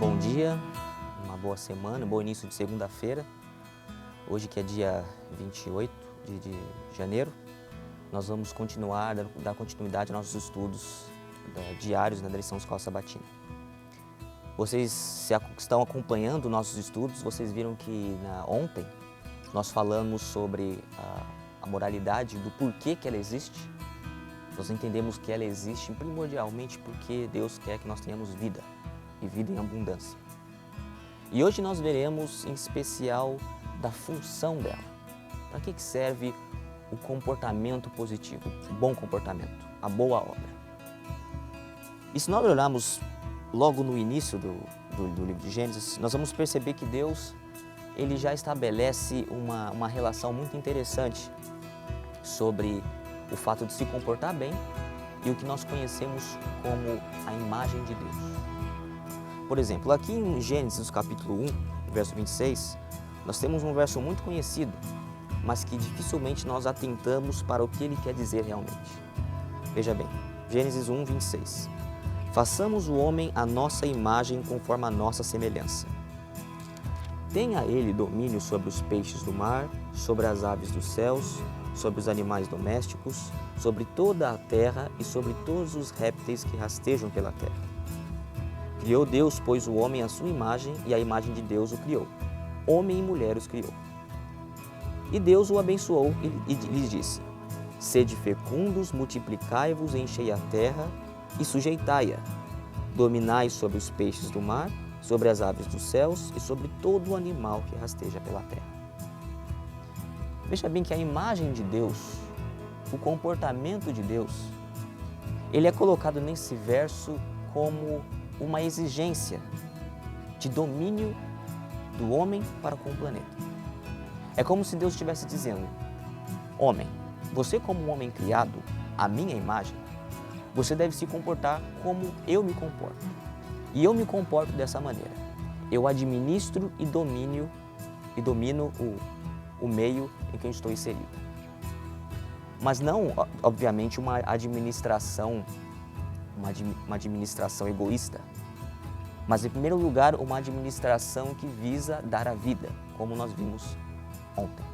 Bom dia, uma boa semana, um bom início de segunda-feira. Hoje que é dia 28 de janeiro, nós vamos dar continuidade aos nossos estudos diários da lição Escola Sabatina. Vocês estão acompanhando nossos estudos, vocês viram que ontem nós falamos sobre a moralidade, do porquê que ela existe. Nós entendemos que ela existe primordialmente porque Deus quer que nós tenhamos vida, e vida em abundância. E hoje nós veremos em especial da função dela. Para que serve o comportamento positivo, o bom comportamento, a boa obra. E se nós olharmos logo no início do livro de Gênesis, nós vamos perceber que Deus ele já estabelece uma relação muito interessante sobre o fato de se comportar bem e o que nós conhecemos como a imagem de Deus. Por exemplo, aqui em Gênesis capítulo 1, verso 26, nós temos um verso muito conhecido, mas que dificilmente nós atentamos para o que ele quer dizer realmente. Veja bem, Gênesis 1, 26. Façamos o homem à nossa imagem conforme a nossa semelhança. Tenha ele domínio sobre os peixes do mar, sobre as aves dos céus, sobre os animais domésticos, sobre toda a terra e sobre todos os répteis que rastejam pela terra. Criou Deus, pois, o homem à sua imagem, e a imagem de Deus o criou. Homem e mulher os criou. E Deus o abençoou e lhes disse: Sede fecundos, multiplicai-vos, enchei a terra e sujeitai-a. Dominai sobre os peixes do mar, sobre as aves dos céus e sobre todo o animal que rasteja pela terra. Veja bem que a imagem de Deus, o comportamento de Deus, ele é colocado nesse verso como uma exigência de domínio do homem para com o planeta. É como se Deus estivesse dizendo: homem, você como um homem criado à minha imagem, você deve se comportar como eu me comporto. E eu me comporto dessa maneira. Eu administro e domino o meio em que eu estou inserido. Mas não, obviamente, uma administração egoísta, mas em primeiro lugar uma administração que visa dar a vida, como nós vimos ontem.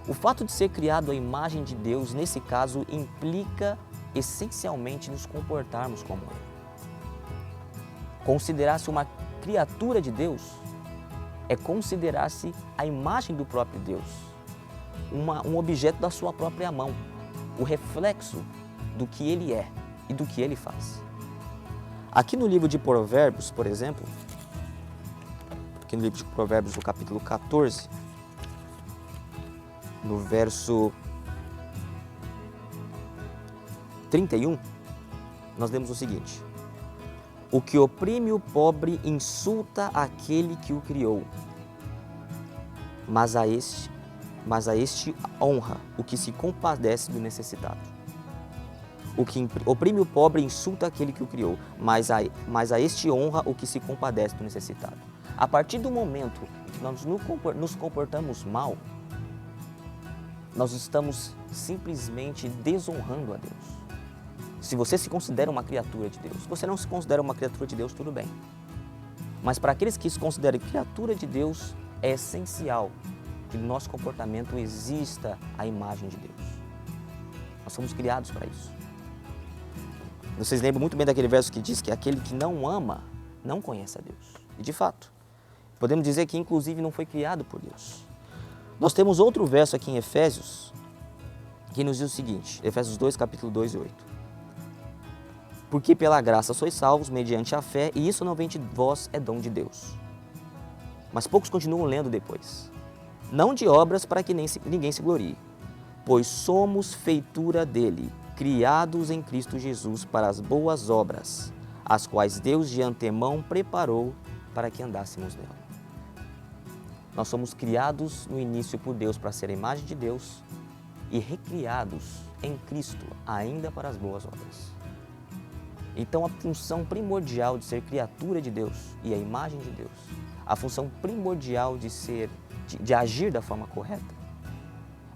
O fato de ser criado à imagem de Deus, nesse caso, implica essencialmente nos comportarmos como Ele. Considerar-se uma criatura de Deus é considerar-se a imagem do próprio Deus, um objeto da sua própria mão, o reflexo do que Ele é e do que Ele faz. Aqui no livro de Provérbios, por exemplo, aqui no livro de Provérbios, no capítulo 14, no verso 31, nós lemos o seguinte: O que oprime o pobre insulta aquele que o criou, mas a este honra o que se compadece do necessitado. O que oprime o pobre insulta aquele que o criou, mas a este honra o que se compadece do necessitado. A partir do momento que nós nos comportamos mal, nós estamos simplesmente desonrando a Deus. Se você se considera uma criatura de Deus, se você não se considera uma criatura de Deus, tudo bem. Mas para aqueles que se consideram criatura de Deus, é essencial que no nosso comportamento exista a imagem de Deus. Nós somos criados para isso. Vocês lembram muito bem daquele verso que diz que aquele que não ama, não conhece a Deus. E de fato, podemos dizer que inclusive não foi criado por Deus. Nós temos outro verso aqui em Efésios, que nos diz o seguinte, Efésios 2, capítulo 2 e 8. Porque pela graça sois salvos mediante a fé, e isso não vem de vós, é dom de Deus. Mas poucos continuam lendo depois. Não de obras para que ninguém se glorie, pois somos feitura dele, criados em Cristo Jesus para as boas obras, as quais Deus de antemão preparou para que andássemos nela. Nós somos criados no início por Deus para ser a imagem de Deus e recriados em Cristo ainda para as boas obras. Então a função primordial de ser criatura de Deus e a imagem de Deus, a função primordial de agir da forma correta,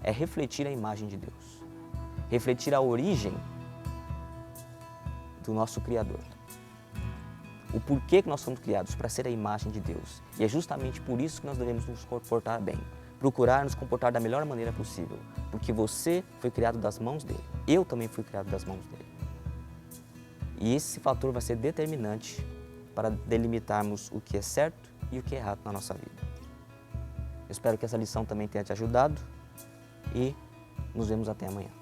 é refletir a imagem de Deus, refletir a origem do nosso Criador. o porquê que nós fomos criados, para ser a imagem de Deus. E é justamente por isso que nós devemos nos comportar bem, procurar nos comportar da melhor maneira possível, porque você foi criado das mãos dele, eu também fui criado das mãos dele. E esse fator vai ser determinante para delimitarmos o que é certo e o que é errado na nossa vida. Eu espero que essa lição também tenha te ajudado e nos vemos até amanhã.